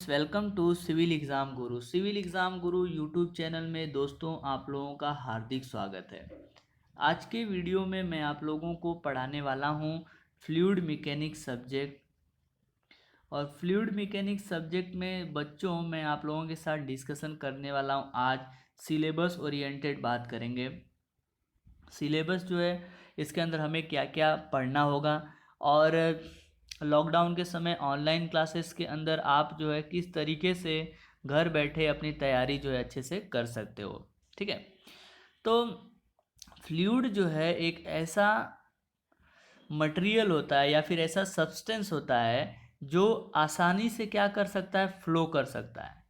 Welcome to civil exam Guru. Civil exam Guru YouTube channel में दोस्तों आप लोगों का हार्दिक स्वागत है। आज के वीडियो में मैं आप लोगों को पढ़ाने वाला हूँ फ्लूइड मैकेनिक्स सब्जेक्ट। और फ्लूइड मैकेनिक्स सब्जेक्ट में बच्चों मैं आप लोगों के साथ डिस्कशन करने वाला हूँ। आज सिलेबस ओरिएंटेड बात करेंगे। सिलेबस जो है इसके अंदर हमें क्या क्या पढ़ना होगा और लॉकडाउन के समय ऑनलाइन क्लासेस के अंदर आप जो है किस तरीके से घर बैठे अपनी तैयारी जो है अच्छे से कर सकते हो। ठीक है, तो फ्लूइड जो है एक ऐसा मटेरियल होता है या फिर ऐसा सब्सटेंस होता है जो आसानी से क्या कर सकता है, फ्लो कर सकता है।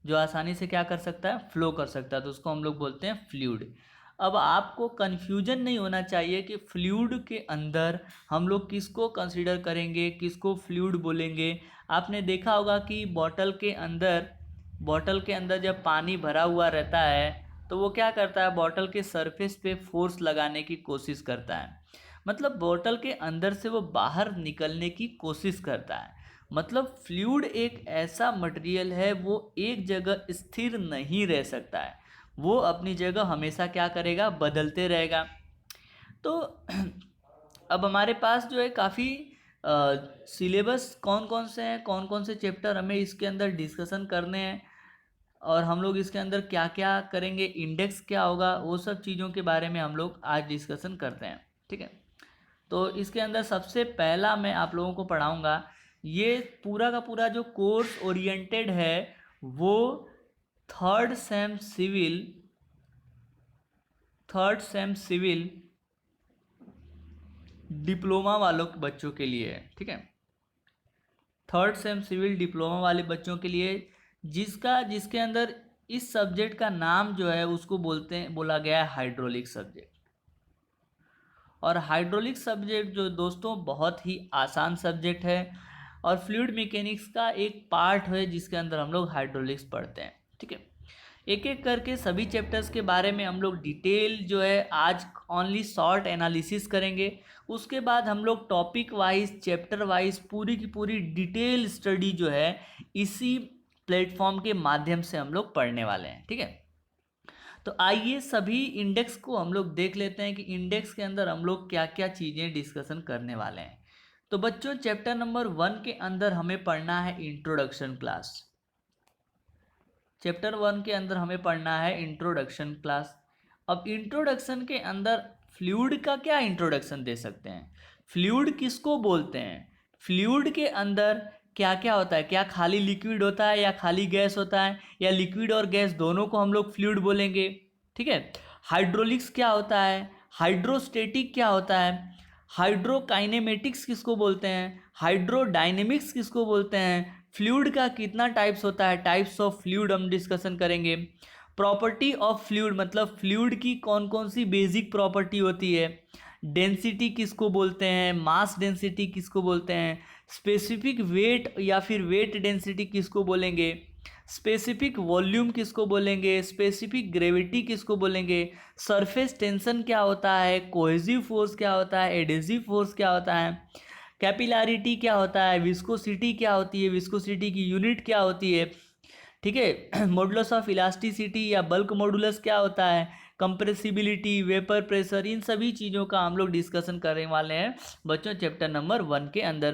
जो आसानी से क्या कर सकता है, फ्लो कर सकता है, तो उसको हम लोग बोलते हैं फ्लूइड। अब आपको कन्फ्यूजन नहीं होना चाहिए कि फ्लूइड के अंदर हम लोग किसको कंसीडर करेंगे, किसको फ्लूइड बोलेंगे। आपने देखा होगा कि बॉटल के अंदर जब पानी भरा हुआ रहता है तो वो क्या करता है, बॉटल के सरफेस पे फोर्स लगाने की कोशिश करता है। मतलब बॉटल के अंदर से वो बाहर निकलने की कोशिश करता है। मतलब फ्लूइड एक ऐसा मटेरियल है, वो एक जगह स्थिर नहीं रह सकता है, वो अपनी जगह हमेशा क्या करेगा, बदलते रहेगा। तो अब हमारे पास जो है काफ़ी सिलेबस कौन कौन से हैं, कौन कौन से चैप्टर हमें इसके अंदर डिस्कशन करने हैं और हम लोग इसके अंदर क्या क्या करेंगे, इंडेक्स क्या होगा, वो सब चीज़ों के बारे में हम लोग आज डिस्कशन करते हैं। ठीक है, तो इसके अंदर सबसे पहला मैं आप लोगों को पढ़ाऊंगा, ये पूरा का पूरा जो कोर्स ओरिएंटेड है वो थर्ड सेम सिविल डिप्लोमा वालों के बच्चों के लिए है। ठीक है, थर्ड सेम सिविल डिप्लोमा वाले बच्चों के लिए जिसके अंदर इस सब्जेक्ट का नाम जो है उसको बोला गया है हाइड्रोलिक सब्जेक्ट। और हाइड्रोलिक सब्जेक्ट जो दोस्तों बहुत ही आसान सब्जेक्ट है और फ्लूइड मैकेनिक्स का एक पार्ट है जिसके अंदर हम लोग हाइड्रोलिक्स पढ़ते हैं। ठीक है, एक एक करके सभी चैप्टर्स के बारे में हम लोग डिटेल जो है आज ओनली शॉर्ट एनालिसिस करेंगे। उसके बाद हम लोग टॉपिक वाइज, चैप्टर वाइज पूरी की पूरी डिटेल स्टडी जो है इसी प्लेटफॉर्म के माध्यम से हम लोग पढ़ने वाले हैं। ठीक है, तो आइए सभी इंडेक्स को हम लोग देख लेते हैं कि इंडेक्स के अंदर हम लोग क्या क्या चीज़ें डिस्कशन करने वाले हैं। तो बच्चों चैप्टर नंबर 1 के अंदर हमें पढ़ना है इंट्रोडक्शन क्लास। चैप्टर 1 के अंदर हमें पढ़ना है इंट्रोडक्शन क्लास। अब इंट्रोडक्शन के अंदर फ्लूइड का क्या इंट्रोडक्शन दे सकते हैं, फ्लूइड किसको बोलते हैं, फ्लूइड के अंदर क्या क्या होता है, क्या खाली लिक्विड होता है या खाली गैस होता है, या लिक्विड और गैस दोनों को हम लोग फ्लूइड बोलेंगे। ठीक है, हाइड्रोलिक्स क्या होता है, हाइड्रोस्टेटिक क्या होता है, हाइड्रोकाइनेमेटिक्स किसको बोलते हैं, हाइड्रोडायनेमिक्स किसको बोलते हैं, फ्लूइड का कितना टाइप्स होता है, टाइप्स ऑफ फ्लूइड हम डिस्कशन करेंगे। प्रॉपर्टी ऑफ फ्लूइड मतलब फ्लूइड की कौन कौन सी बेसिक प्रॉपर्टी होती है, डेंसिटी किसको बोलते हैं, मास डेंसिटी किसको बोलते हैं, स्पेसिफिक वेट या फिर वेट डेंसिटी किसको बोलेंगे, स्पेसिफिक वॉल्यूम किसको बोलेंगे, स्पेसिफिक ग्रेविटी किसको बोलेंगे, सरफेस टेंशन क्या होता है, कोहेसिव फोर्स क्या होता है, एडेसिव फोर्स क्या होता है, कैपिलैरिटी क्या होता है, विस्कोसिटी क्या होती है, विस्कोसिटी की यूनिट क्या होती है। ठीक है, मॉडुलस ऑफ इलास्टिसिटी या बल्क मॉडुलस क्या होता है, कंप्रेसिबिलिटी, वेपर प्रेशर, इन सभी चीज़ों का हम लोग डिस्कशन करने वाले हैं बच्चों चैप्टर नंबर 1 के अंदर।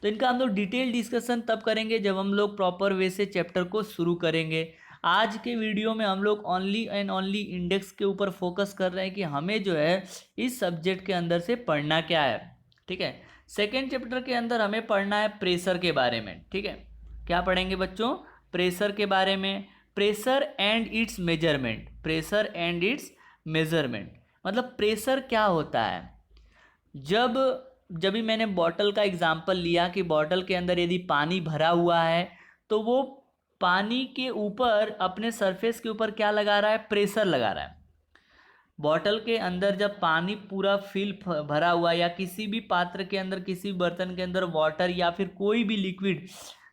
तो इनका हम लोग डिटेल डिस्कशन तब करेंगे जब हम लोग प्रॉपर वे से चैप्टर को शुरू करेंगे। आज के वीडियो में हम लोग ओनली एंड ओनली इंडेक्स के ऊपर फोकस कर रहे हैं कि हमें जो है इस सब्जेक्ट के अंदर से पढ़ना क्या है। ठीक है, सेकेंड चैप्टर के अंदर हमें पढ़ना है प्रेशर के बारे में। ठीक है, क्या पढ़ेंगे बच्चों, प्रेशर के बारे में, pressure and it's measurement, pressure and it's measurement मतलब प्रेशर क्या होता है। जब जब भी मैंने बॉटल का एग्जाम्पल लिया कि बॉटल के अंदर यदि पानी भरा हुआ है तो वो पानी के ऊपर अपने सरफेस के ऊपर क्या लगा रहा है, प्रेशर लगा रहा है। बॉटल के अंदर जब पानी पूरा भरा हुआ या किसी भी पात्र के अंदर, किसी बर्तन के अंदर वाटर या फिर कोई भी लिक्विड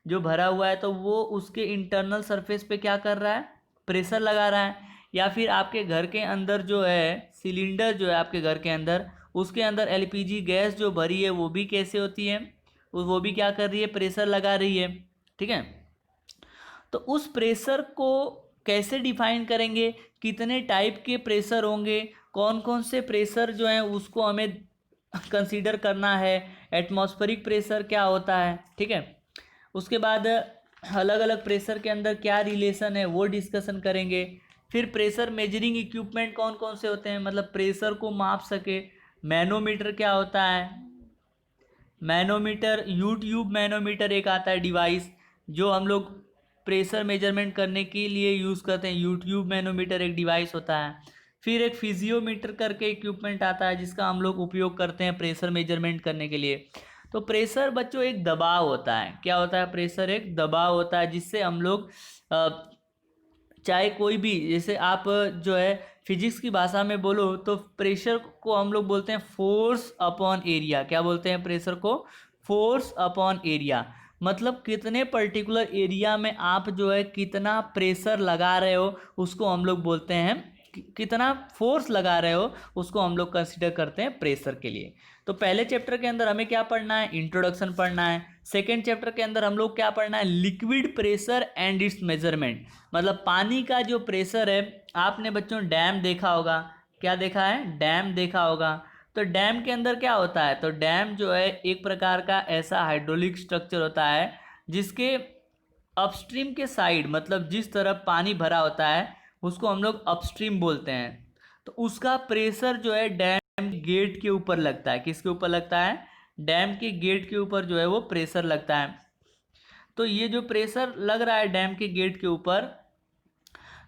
जो भरा हुआ है तो वो उसके इंटरनल सरफेस पे क्या कर रहा है, प्रेशर लगा रहा है। या फिर आपके घर के अंदर जो है सिलेंडर जो है आपके घर के अंदर, उसके अंदर एलपीजी गैस जो भरी है वो भी कैसे होती है, वो भी क्या कर रही है, प्रेशर लगा रही है। ठीक है। तो उस प्रेशर को कैसे डिफाइन करेंगे, कितने टाइप के प्रेशर होंगे, कौन कौन से प्रेशर जो हैं उसको हमें कंसीडर करना है, एटमॉस्फेरिक प्रेशर क्या होता है, ठीक है। उसके बाद अलग अलग प्रेशर के अंदर क्या रिलेशन है वो डिस्कशन करेंगे। फिर प्रेशर मेजरिंग इक्विपमेंट कौन कौन से होते हैं, मतलब प्रेशर को माप सके। मैनोमीटर क्या होता है, मैनोमीटर, यूट्यूब मैनोमीटर एक आता है डिवाइस जो हम लोग प्रेशर मेजरमेंट करने के लिए यूज़ करते हैं, यूट्यूब मैनोमीटर एक डिवाइस होता है। फिर एक फिजियोमीटर करके इक्विपमेंट आता है जिसका हम लोग उपयोग करते हैं प्रेशर मेजरमेंट करने के लिए। तो प्रेशर बच्चों एक दबाव होता है, क्या होता है, प्रेशर एक दबाव होता है जिससे हम लोग चाहे कोई भी, जैसे आप जो है फिजिक्स की भाषा में बोलो तो प्रेशर को हम लोग बोलते हैं फोर्स अपॉन एरिया। क्या बोलते हैं प्रेशर को, फोर्स अपॉन एरिया। मतलब कितने पर्टिकुलर एरिया में आप जो है कितना प्रेशर लगा रहे हो उसको हम लोग बोलते हैं, कितना फोर्स लगा रहे हो उसको हम लोग कंसिडर करते हैं प्रेशर के लिए। तो पहले चैप्टर के अंदर हमें क्या पढ़ना है, इंट्रोडक्शन पढ़ना है। सेकेंड चैप्टर के अंदर हम लोग क्या पढ़ना है, liquid pressure and it's measurement. मतलब पानी का जो प्रेशर है, आपने बच्चों डैम देखा होगा, क्या देखा है, डैम देखा होगा। तो डैम के अंदर क्या होता है, तो डैम जो है एक प्रकार का ऐसा हाइड्रोलिक स्ट्रक्चर होता है जिसके अपस्ट्रीम के साइड, मतलब जिस तरफ पानी भरा होता है उसको हम लोग अपस्ट्रीम बोलते हैं। तो उसका प्रेशर जो है डैम गेट के ऊपर लगता है, किसके ऊपर लगता है, डैम के गेट के ऊपर जो है वो प्रेशर लगता है। तो ये जो प्रेशर लग रहा है डैम के गेट के ऊपर,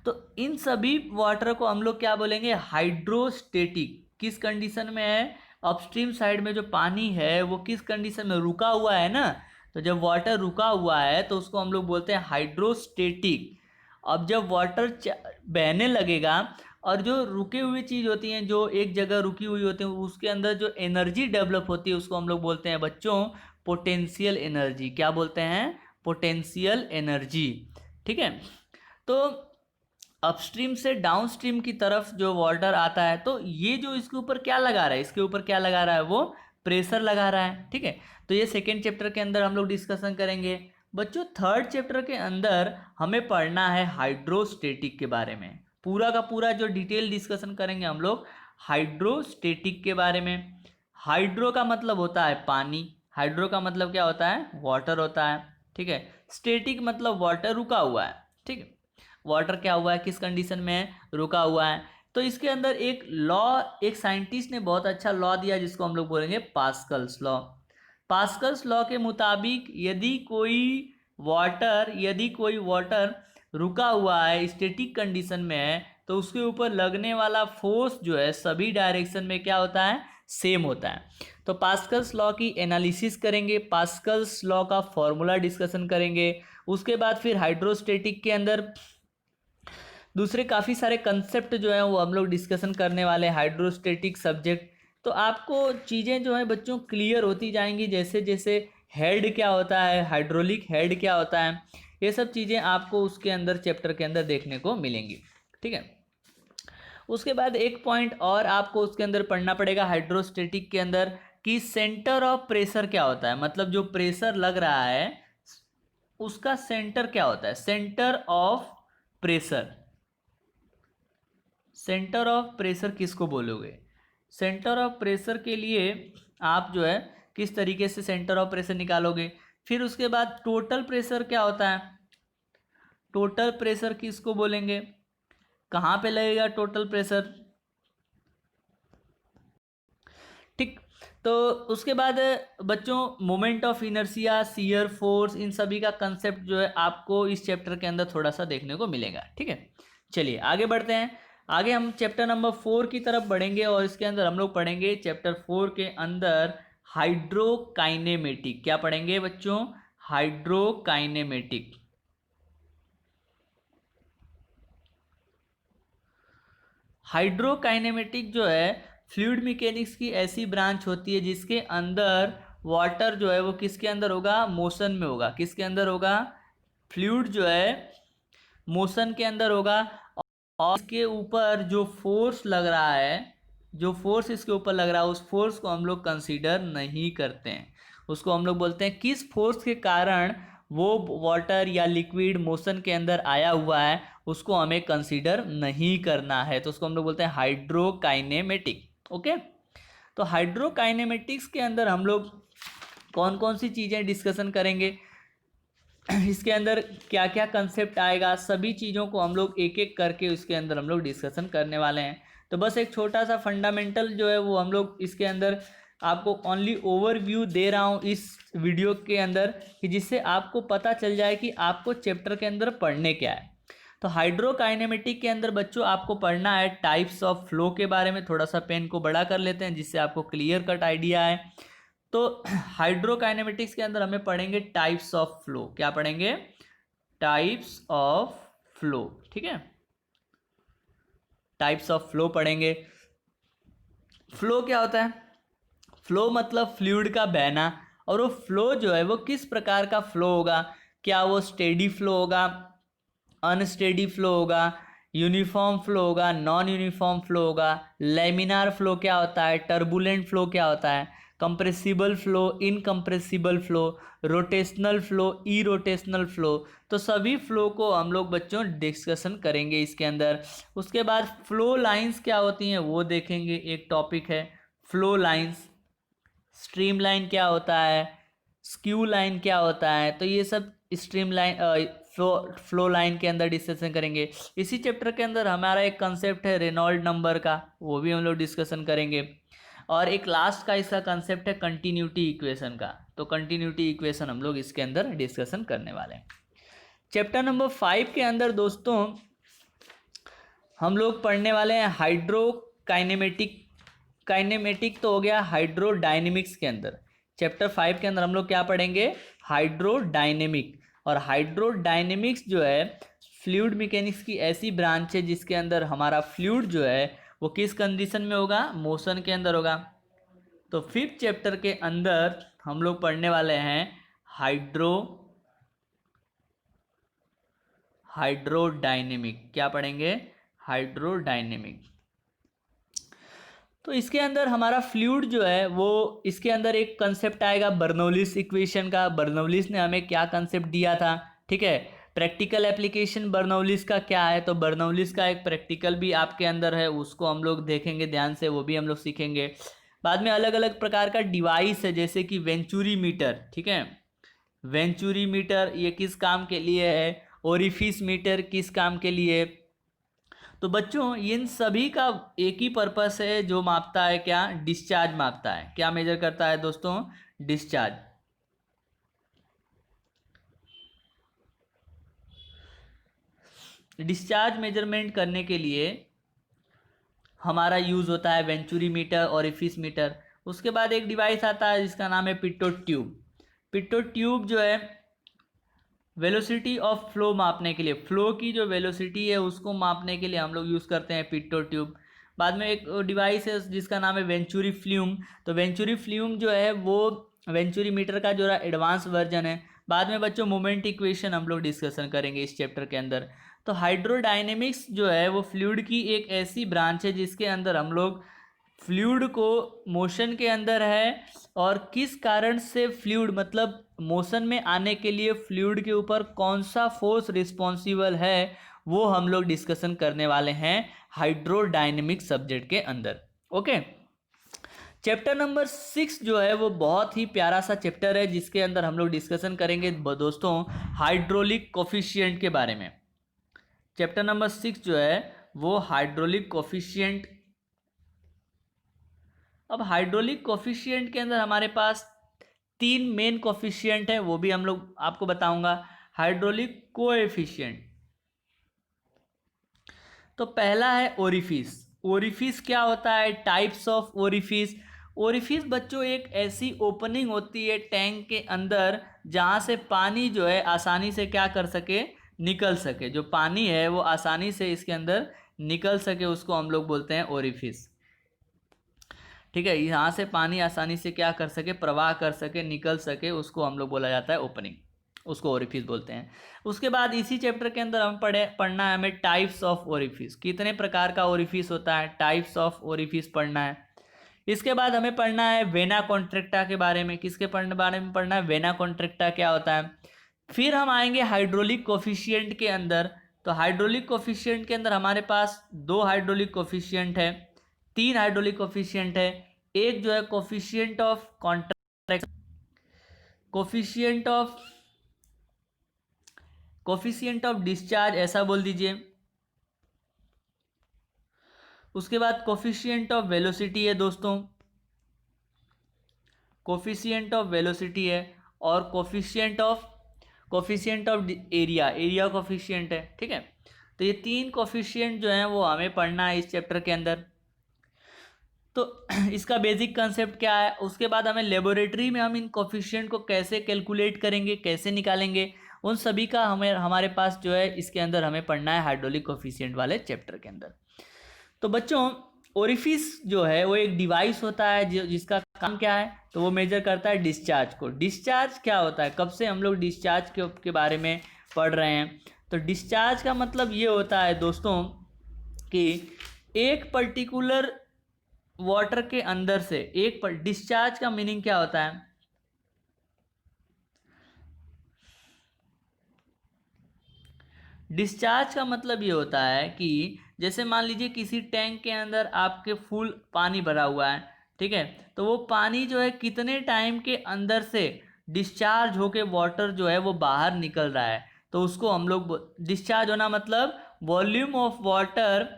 तो इन सभी वाटर को हम लोग क्या बोलेंगे, हाइड्रोस्टेटिक। किस कंडीशन में है, अपस्ट्रीम साइड में जो पानी है वो किस कंडीशन में, रुका हुआ है ना। तो जब वाटर रुका हुआ है तो उसको हम लोग बोलते हैं हाइड्रोस्टेटिक। अब जब वाटर बहने लगेगा और जो रुके हुई चीज़ होती हैं, जो एक जगह रुकी हुई होती है, उसके अंदर जो एनर्जी डेवलप होती है उसको हम लोग बोलते हैं बच्चों पोटेंशियल एनर्जी। क्या बोलते हैं, पोटेंशियल एनर्जी, ठीक है। तो अपस्ट्रीम से डाउनस्ट्रीम की तरफ जो वाटर आता है, तो ये जो इसके ऊपर क्या लगा रहा है, इसके ऊपर क्या लगा रहा है, वो प्रेशर लगा रहा है, ठीक है। तो ये सेकेंड चैप्टर के अंदर हम लोग डिस्कशन करेंगे। बच्चों थर्ड चैप्टर के अंदर हमें पढ़ना है हाइड्रोस्टेटिक के बारे में, पूरा का पूरा जो डिटेल डिस्कशन करेंगे हम लोग हाइड्रोस्टेटिक के बारे में। हाइड्रो का मतलब होता है पानी, हाइड्रो का मतलब क्या होता है, वाटर होता है, ठीक है। स्टेटिक मतलब वाटर रुका हुआ है, ठीक है। वाटर क्या हुआ है, किस कंडीशन में है, रुका हुआ है। तो इसके अंदर एक लॉ, एक साइंटिस्ट ने बहुत अच्छा लॉ दिया जिसको हम लोग बोलेंगे पास्कल्स लॉ। पास्कल्स लॉ के मुताबिक यदि कोई वाटर रुका हुआ है, स्टैटिक कंडीशन में है, तो उसके ऊपर लगने वाला फोर्स जो है सभी डायरेक्शन में क्या होता है, सेम होता है। तो पास्कल्स लॉ की एनालिसिस करेंगे, पास्कल्स लॉ का फॉर्मूला डिस्कशन करेंगे। उसके बाद फिर हाइड्रोस्टेटिक के अंदर दूसरे काफ़ी सारे कंसेप्ट जो हैं वो हम लोग डिस्कशन करने वाले हैं हाइड्रोस्टेटिक सब्जेक्ट। तो आपको चीज़ें जो है बच्चों क्लियर होती जाएंगी, जैसे जैसे हेड क्या होता है, हाइड्रोलिक हेड क्या होता है, ये सब चीज़ें आपको उसके अंदर चैप्टर के अंदर देखने को मिलेंगी, ठीक है। उसके बाद एक पॉइंट और आपको उसके अंदर पढ़ना पड़ेगा हाइड्रोस्टेटिक के अंदर, कि सेंटर ऑफ प्रेशर क्या होता है। मतलब जो प्रेशर लग रहा है उसका सेंटर क्या होता है, centre of pressure. Centre of pressure किसको बोलोगे, सेंटर ऑफ प्रेशर के लिए आप जो है किस तरीके से सेंटर ऑफ प्रेशर निकालोगे। फिर उसके बाद टोटल प्रेशर क्या होता है, टोटल प्रेशर किसको बोलेंगे, कहाँ पे लगेगा टोटल प्रेशर, ठीक। तो उसके बाद बच्चों moment of inertia, shear force, इन सभी का कंसेप्ट जो है आपको इस चैप्टर के अंदर थोड़ा सा देखने को मिलेगा, ठीक है। चलिए आगे बढ़ते हैं। आगे हम चैप्टर नंबर 4 की तरफ बढ़ेंगे और इसके अंदर हम लोग पढ़ेंगे चैप्टर 4 के अंदर हाइड्रोकाइनेमेटिक। क्या पढ़ेंगे बच्चों, हाइड्रोकाइनेमेटिक। हाइड्रोकाइनेमेटिक जो है फ्लूइड मैकेनिक्स की ऐसी ब्रांच होती है जिसके अंदर वाटर जो है वो किसके अंदर होगा, मोशन में होगा। किसके अंदर होगा, फ्लूइड जो है मोशन के अंदर होगा। और इसके ऊपर जो फोर्स लग रहा है, जो फोर्स इसके ऊपर लग रहा है, उस फोर्स को हम लोग कंसीडर नहीं करते हैं। उसको हम लोग बोलते हैं किस फोर्स के कारण वो वाटर या लिक्विड मोशन के अंदर आया हुआ है उसको हमें कंसीडर नहीं करना है, तो उसको हम लोग बोलते हैं हाइड्रोकाइनेमेटिक। ओके, तो हाइड्रोकाइनेमेटिक्स के अंदर हम लोग कौन कौन सी चीज़ें डिस्कशन करेंगे, इसके अंदर क्या क्या कंसेप्ट आएगा, सभी चीज़ों को हम लोग एक एक करके उसके अंदर हम लोग डिस्कशन करने वाले हैं। तो बस एक छोटा सा फंडामेंटल जो है वो हम लोग इसके अंदर आपको ओनली ओवरव्यू दे रहा हूँ इस वीडियो के अंदर, कि जिससे आपको पता चल जाए कि आपको चैप्टर के अंदर पढ़ने क्या है। तो हाइड्रोकाइनेमेटिक के अंदर बच्चों आपको पढ़ना है टाइप्स ऑफ फ्लो के बारे में। थोड़ा सा पेन को बड़ा कर लेते हैं जिससे आपको क्लियर कट आइडिया है। तो हाइड्रोकाइनेमेटिक्स के अंदर हमें पढ़ेंगे टाइप्स ऑफ फ्लो। क्या पढ़ेंगे? Types of flow. ठीक है, टाइप्स ऑफ फ्लो पढ़ेंगे। फ्लो क्या होता है? फ्लो मतलब फ्लूइड का बहना, और वो फ्लो जो है वो किस प्रकार का फ्लो होगा, क्या वो स्टेडी फ्लो होगा, अनस्टेडी फ्लो होगा, यूनिफॉर्म फ्लो होगा, नॉन यूनिफॉर्म फ्लो होगा, लेमिनार फ्लो क्या होता है, टर्बुलेंट फ्लो क्या होता है, compressible flow, incompressible flow, rotational flow, irrotational flow. तो सभी फ्लो को हम लोग बच्चों डिस्कशन करेंगे इसके अंदर। उसके बाद फ्लो लाइंस क्या होती हैं वो देखेंगे, एक टॉपिक है फ्लो लाइंस। स्ट्रीम लाइन क्या होता है, स्क्यू लाइन क्या होता है, तो ये सब स्ट्रीम लाइन फ्लो लाइन के अंदर डिस्कशन करेंगे। इसी चैप्टर के अंदर हमारा एक कंसेप्ट है रेनॉल्ड नंबर का, वो भी हम लोग डिस्कशन करेंगे। और एक लास्ट का इसका कंसेप्ट है कंटिन्यूटी इक्वेशन का, तो कंटिन्यूटी इक्वेशन हम लोग इसके अंदर डिस्कशन करने वाले हैं। चैप्टर नंबर 5 के अंदर दोस्तों हम लोग पढ़ने वाले हैं हाइड्रोकाइनेमेटिक। काइनेमेटिक तो हो गया, हाइड्रोडायनेमिक्स के अंदर चैप्टर 5 के अंदर हम लोग क्या पढ़ेंगे? हाइड्रोडायनेमिक। और हाइड्रोडायनेमिक्स जो है फ्लूइड मैकेनिक्स की ऐसी ब्रांच है जिसके अंदर हमारा फ्लूइड जो है वो किस कंडीशन में होगा? मोशन के अंदर होगा। तो 5th चैप्टर के अंदर हम लोग पढ़ने वाले हैं हाइड्रोडायनेमिक। क्या पढ़ेंगे? हाइड्रोडायनेमिक। तो इसके अंदर हमारा फ्लूइड जो है वो, इसके अंदर एक कंसेप्ट आएगा बर्नौलिस इक्वेशन का। बर्नौलिस ने हमें क्या कंसेप्ट दिया था? ठीक है, प्रैक्टिकल एप्लीकेशन बर्नौलिस का क्या है, तो बर्नौलिस का एक प्रैक्टिकल भी आपके अंदर है, उसको हम लोग देखेंगे ध्यान से, वो भी हम लोग सीखेंगे। बाद में अलग अलग प्रकार का डिवाइस है जैसे कि वेंचुरी मीटर। ठीक है, वेंचुरी मीटर ये किस काम के लिए है, ओरिफिस मीटर किस काम के लिए। तो बच्चों इन सभी का एक ही पर्पस है जो मापता है क्या? डिस्चार्ज मापता है। क्या मेजर करता है दोस्तों? डिस्चार्ज। डिस्चार्ज मेजरमेंट करने के लिए हमारा यूज होता है वेंचुरी मीटर और ओरिफिस मीटर। उसके बाद एक डिवाइस आता है जिसका नाम है पिटोट ट्यूब। पिटोट ट्यूब जो है वेलोसिटी ऑफ फ्लो मापने के लिए, फ्लो की जो वेलोसिटी है उसको मापने के लिए हम लोग यूज़ करते हैं पिटो ट्यूब। बाद में एक डिवाइस है जिसका नाम है वेंचुरी फ्ल्यूम। तो वेंचुरी फ्ल्यूम जो है वो वेंचुरी मीटर का जो एडवांस वर्जन है। बाद में बच्चों मोमेंट इक्वेशन हम लोग डिस्कशन करेंगे इस चैप्टर के अंदर। तो हाइड्रोडायनेमिक्स जो है वो फ्लूइड की एक ऐसी ब्रांच है जिसके अंदर हम लोग फ्लूइड को मोशन के अंदर है और किस कारण से फ्लूइड मतलब मोशन में आने के लिए फ्लूइड के ऊपर कौन सा फोर्स रिस्पॉन्सिबल है वो हम लोग डिस्कशन करने वाले हैं हाइड्रोडायनेमिक सब्जेक्ट के अंदर। ओके, चैप्टर नंबर 6 जो है वो बहुत ही प्यारा सा चैप्टर है जिसके अंदर हम लोग डिस्कशन करेंगे दोस्तों हाइड्रोलिक कोफिशिएंट के बारे में। चैप्टर नंबर 6 जो है वो हाइड्रोलिक कोफिशिएंट। अब हाइड्रोलिक कोफिशिएंट के अंदर हमारे पास 3 मेन कोफिशिएंट है, वो भी हम लोग आपको बताऊंगा। हाइड्रोलिक कोएफिशिएंट, तो पहला है ओरिफिस। ओरिफिस क्या होता है? Types of orifice. ओरिफिस बच्चों एक ऐसी ओपनिंग होती है टैंक के अंदर जहाँ से पानी जो है आसानी से क्या कर सके? निकल सके। जो पानी है वो आसानी से इसके अंदर निकल सके, उसको हम लोग बोलते हैं ओरिफिस। ठीक है, यहाँ से पानी आसानी से क्या कर सके? प्रवाह कर सके, निकल सके, उसको हम लोग बोला जाता है ओपनिंग, उसको ओरिफिस बोलते हैं। उसके बाद इसी चैप्टर के अंदर हम पढ़ना है हमें टाइप्स ऑफ ओरिफिस। कितने प्रकार का ओरिफिस होता है, टाइप्स ऑफ ओरिफिस पढ़ना है। इसके बाद हमें पढ़ना है वेना कॉन्ट्रैक्टा के बारे में। किसके बारे में पढ़ना है? वेना कॉन्ट्रैक्टा क्या होता है? फिर हम आएंगे हाइड्रोलिक कोफिशिएंट के अंदर। तो हाइड्रोलिक कोफिशिएंट के अंदर हमारे पास 2 हाइड्रोलिक कोफिशिएंट है, 3 हाइड्रोलिक कोफिशिएंट है। एक जो है coefficient of contraction, coefficient of discharge ऐसा बोल दीजिए। उसके बाद कोफिशिएंट ऑफ वेलोसिटी है दोस्तों, कोफिशिएंट ऑफ वेलोसिटी है, और कोफिशिएंट ऑफ एरिया कोफिशिएंट है, ठीक है। तो ये 3 कोफिशिएंट जो हैं वो हमें पढ़ना है इस चैप्टर के अंदर। तो इसका बेसिक कंसेप्ट क्या है, उसके बाद हमें लेबोरेटरी में हम इन कोफिशिएंट को कैसे कैलकुलेट करेंगे, कैसे निकालेंगे, उन सभी का हमारे पास जो है इसके अंदर हमें पढ़ना है हाइड्रोलिक कोफिशिएंट वाले चैप्टर के अंदर। तो बच्चों, ओरिफिस जो है वो एक डिवाइस होता है जिसका काम क्या है, तो वो मेजर करता है डिस्चार्ज को। डिस्चार्ज क्या होता है, कब से हम लोग डिस्चार्ज के बारे में पढ़ रहे हैं। तो डिस्चार्ज का मतलब ये होता है दोस्तों कि एक पर्टिकुलर वाटर के अंदर से डिस्चार्ज का मीनिंग क्या होता है, डिस्चार्ज का मतलब ये होता है कि जैसे मान लीजिए किसी टैंक के अंदर आपके फुल पानी भरा हुआ है, ठीक है। तो वो पानी जो है कितने टाइम के अंदर से डिस्चार्ज होके वाटर जो है वो बाहर निकल रहा है, तो उसको हम लोग डिस्चार्ज होना मतलब वॉल्यूम ऑफ वाटर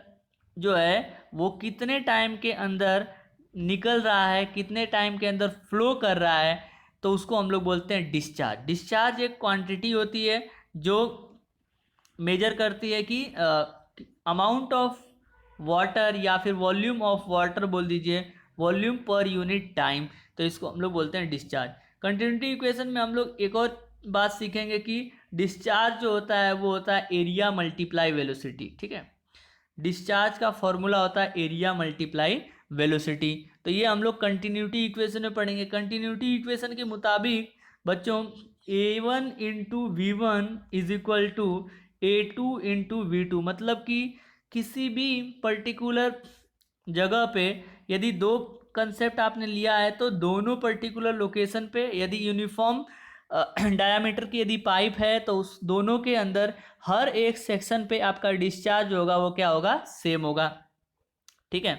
जो है वो कितने टाइम के अंदर निकल रहा है, कितने टाइम के अंदर फ्लो कर रहा है, तो उसको हम लोग बोलते हैं डिस्चार्ज। डिस्चार्ज एक क्वांटिटी होती है जो मेजर करती है कि अमाउंट ऑफ वाटर या फिर वॉल्यूम ऑफ वाटर बोल दीजिए, वॉल्यूम पर यूनिट टाइम, तो इसको हम लोग बोलते हैं डिस्चार्ज। कंटिन्यूटी इक्वेशन में हम लोग एक और बात सीखेंगे कि डिस्चार्ज जो होता है वो होता है एरिया मल्टीप्लाई वेलोसिटी, ठीक है। डिस्चार्ज का फॉर्मूला होता है एरिया मल्टीप्लाई वेलोसिटी। तो ये हम लोग कंटिन्यूटी इक्वेशन में पढ़ेंगे। कंटिन्यूटी इक्वेशन के मुताबिक बच्चों A1 into V1 is equal to A2 into V2, मतलब कि किसी भी पर्टिकुलर जगह पे यदि 2 कंसेप्ट आपने लिया है तो दोनों पर्टिकुलर लोकेशन पे यदि यूनिफॉर्म डायामीटर की यदि पाइप है तो उस दोनों के अंदर हर एक सेक्शन पे आपका डिस्चार्ज होगा वो क्या होगा, सेम होगा, ठीक है।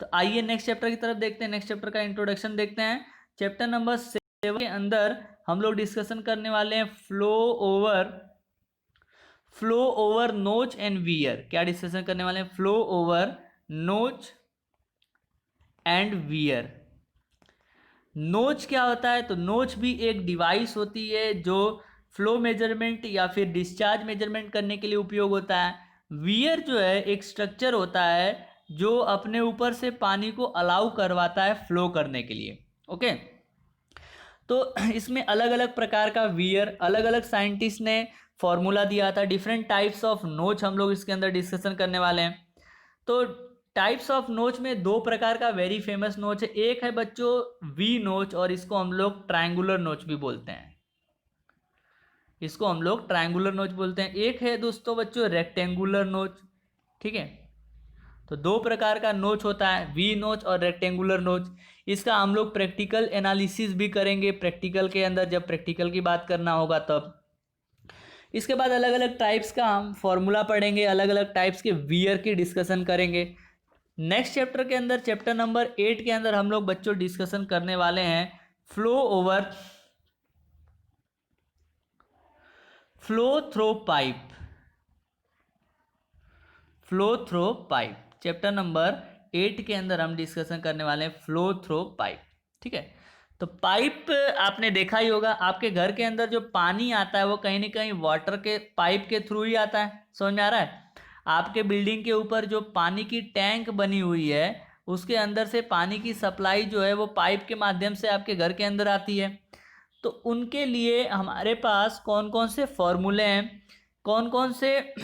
तो आइए नेक्स्ट चैप्टर की तरफ देखते हैं। नेक्स्ट चैप्टर का इंट्रोडक्शन देखते हैं। चैप्टर नंबर 7 के अंदर हम लोग डिस्कशन करने वाले हैं फ्लो ओवर नोच एंड वियर। क्या डिस्कशन करने वाले हैं, फ्लो ओवर नोच एंड वियर। नोच क्या होता है, तो नोच भी एक डिवाइस होती है जो फ्लो मेजरमेंट या फिर डिस्चार्ज मेजरमेंट करने के लिए उपयोग होता है। वियर जो है एक स्ट्रक्चर होता है जो अपने ऊपर से पानी को अलाउ करवाता है फ्लो करने के लिए, ओके। तो इसमें अलग अलग प्रकार का वियर, अलग अलग साइंटिस्ट ने फॉर्मूला दिया था। डिफरेंट टाइप्स ऑफ नोच हम लोग इसके अंदर डिस्कशन करने वाले हैं। तो टाइप्स ऑफ नोच में 2 प्रकार का वेरी फेमस नोच है। एक है बच्चों वी नोच, और इसको हम लोग ट्रायंगुलर नोच भी बोलते हैं, इसको हम लोग ट्रायंगुलर नोच बोलते हैं। एक है दोस्तों बच्चों रेक्टेंगुलर नोच, ठीक है। तो 2 प्रकार का नोच होता है, वी नोच और रेक्टेंगुलर नोच। इसका हम लोग प्रैक्टिकल एनालिसिस भी करेंगे प्रैक्टिकल के अंदर, जब प्रैक्टिकल की बात करना होगा तब। इसके बाद अलग अलग टाइप्स का हम फॉर्मूला पढ़ेंगे, अलग अलग टाइप्स के वियर की डिस्कशन करेंगे। नेक्स्ट चैप्टर के अंदर, चैप्टर नंबर 8 के अंदर हम लोग बच्चों डिस्कशन करने वाले हैं flow through pipe. Chapter number 8 के अंदर हम डिस्कशन करने वाले हैं फ्लो थ्रो पाइप, ठीक है। तो पाइप आपने देखा ही होगा, आपके घर के अंदर जो पानी आता है वो कहीं ना कहीं वाटर के पाइप के थ्रू ही आता है, समझ में आ रहा है। आपके बिल्डिंग के ऊपर जो पानी की टैंक बनी हुई है उसके अंदर से पानी की सप्लाई जो है वो पाइप के माध्यम से आपके घर के अंदर आती है। तो उनके लिए हमारे पास कौन कौन से फॉर्मूले हैं, कौन कौन से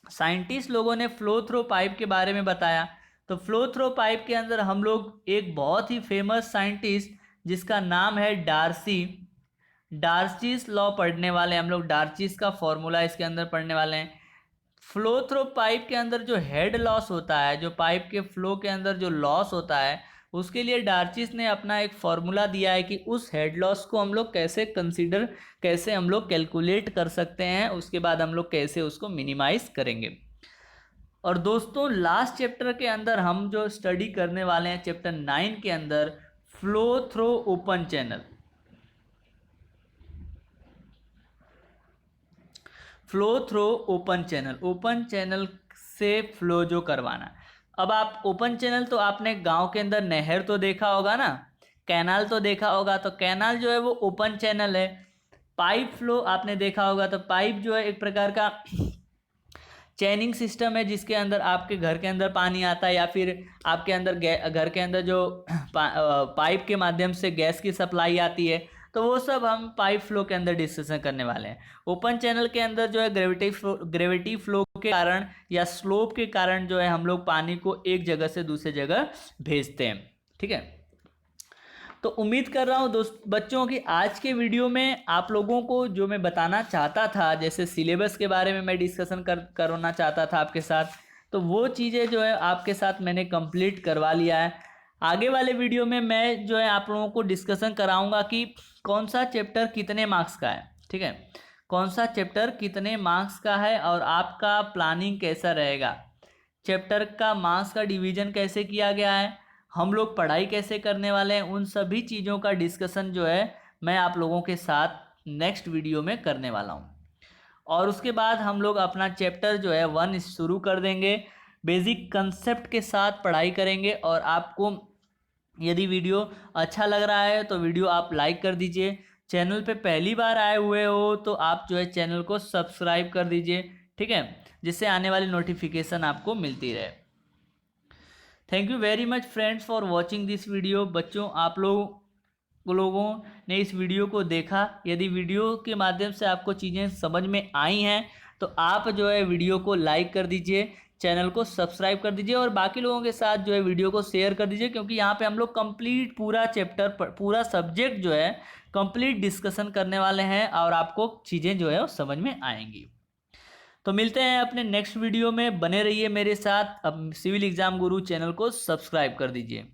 साइंटिस्ट लोगों ने फ्लो थ्रो पाइप के बारे में बताया। तो फ्लो थ्रो पाइप के अंदर हम लोग एक बहुत ही फेमस साइंटिस्ट जिसका नाम है डार्सीस लॉ पढ़ने वाले हैं हम लोग। डार्सीस का फॉर्मूला इसके अंदर पढ़ने वाले हैं। फ्लो थ्रो पाइप के अंदर जो हेड लॉस होता है, जो पाइप के फ्लो के अंदर जो लॉस होता है उसके लिए डार्चिस ने अपना एक फॉर्मूला दिया है कि उस हेड लॉस को हम लोग कैसे हम लोग कैलकुलेट कर सकते हैं, उसके बाद हम लोग कैसे उसको मिनिमाइज करेंगे। और दोस्तों लास्ट चैप्टर के अंदर हम जो स्टडी करने वाले हैं चैप्टर 9 के अंदर, flow through open channel. Flow through open channel से फ्लो जो करवाना। अब आप ओपन चैनल तो आपने गांव के अंदर नहर तो देखा होगा ना, कैनाल तो देखा होगा, तो कैनाल जो है वो ओपन चैनल है। पाइप फ्लो आपने देखा होगा, तो पाइप जो है एक प्रकार का चैनिंग सिस्टम है जिसके अंदर आपके घर के अंदर पानी आता है, या फिर आपके अंदर घर के अंदर जो पाइप के माध्यम से गैस की सप्लाई आती है, तो वो सब हम पाइप फ्लो के अंदर डिस्कशन करने वाले हैं। ओपन चैनल के अंदर जो है ग्रेविटी फ्लो के कारण या स्लोप के कारण जो है हम लोग पानी को एक जगह से दूसरी जगह भेजते हैं। ठीक है, तो उम्मीद कर रहा हूँ बच्चों की आज के वीडियो में आप लोगों को जो मैं बताना चाहता था, जैसे सिलेबस के बारे में मैं डिस्कशन करना चाहता था आपके साथ, तो वो चीज़ें जो है आपके साथ मैंने कंप्लीट करवा लिया है। आगे वाले वीडियो में मैं जो है आप लोगों को डिस्कशन कराऊंगा कि कौन सा चैप्टर कितने मार्क्स का है। ठीक है, कौन सा चैप्टर कितने मार्क्स का है और आपका प्लानिंग कैसा रहेगा, चैप्टर का मार्क्स का डिवीजन कैसे किया गया है, हम लोग पढ़ाई कैसे करने वाले हैं, उन सभी चीज़ों का डिस्कशन जो है मैं आप लोगों के साथ नेक्स्ट वीडियो में करने वाला हूँ। और उसके बाद हम लोग अपना चैप्टर जो है 1 शुरू कर देंगे, बेसिक कंसेप्ट के साथ पढ़ाई करेंगे। और आपको यदि वीडियो अच्छा लग रहा है तो वीडियो आप लाइक कर दीजिए, चैनल पे पहली बार आए हुए हो तो आप जो है चैनल को सब्सक्राइब कर दीजिए। ठीक है, जिससे आने वाली नोटिफिकेशन आपको मिलती रहे। Thank you very much friends for watching this video. बच्चों आप लोगों ने इस वीडियो को देखा, यदि वीडियो के माध्यम से आपको चीज़ें समझ में आई हैं तो आप जो है वीडियो को लाइक कर दीजिए, चैनल को सब्सक्राइब कर दीजिए और बाकी लोगों के साथ जो है वीडियो को शेयर कर दीजिए, क्योंकि यहाँ पे हम लोग कंप्लीट पूरा चैप्टर पूरा सब्जेक्ट जो है कंप्लीट डिस्कशन करने वाले हैं और आपको चीज़ें जो है वो समझ में आएंगी। तो मिलते हैं अपने नेक्स्ट वीडियो में, बने रहिए मेरे साथ। अब सिविल एग्जाम गुरु चैनल को सब्सक्राइब कर दीजिए।